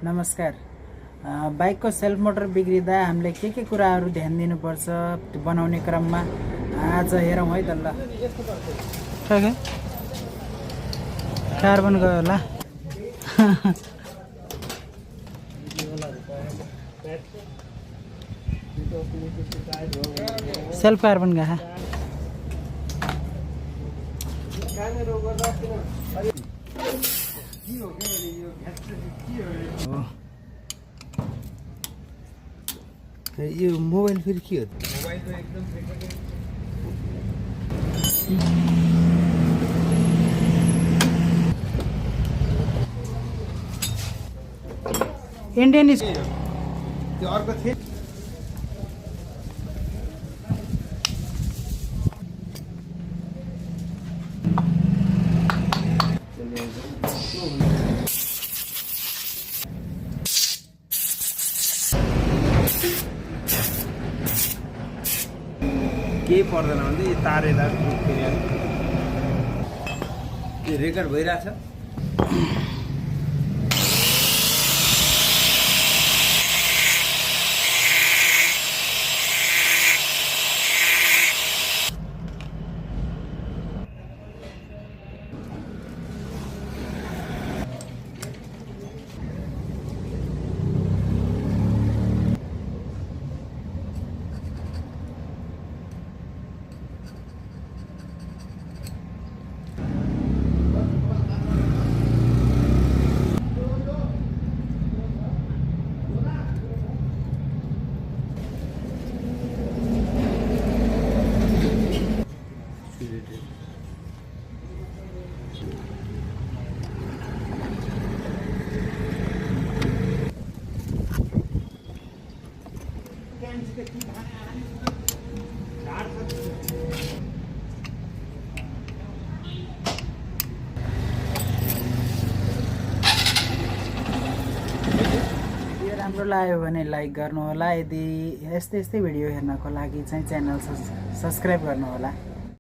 नमस्कार। बाइकको self motor बिग्रिँदा हामीले के कुराहरू ध्यान दिनुपर्छ त्यो बनाउने क्रममा आज हेरौँ है त। ल कार्बन गयो होला। सेल्फ कार्बन गयो। यो मोबाइल फेरि के हो? मोबाइल त एकदम इन्डियन त्यो अर्को थियो। केही पर्दैन भने यो तारेर यो रेकर्ड भइरहेछ। राम्रो लाग्यो भने लाइक गर्नु होला। यदि यस्तै भिडियो हेर्नको लागि चाहिँ च्यानल सब्स्क्राइब गर्नु होला।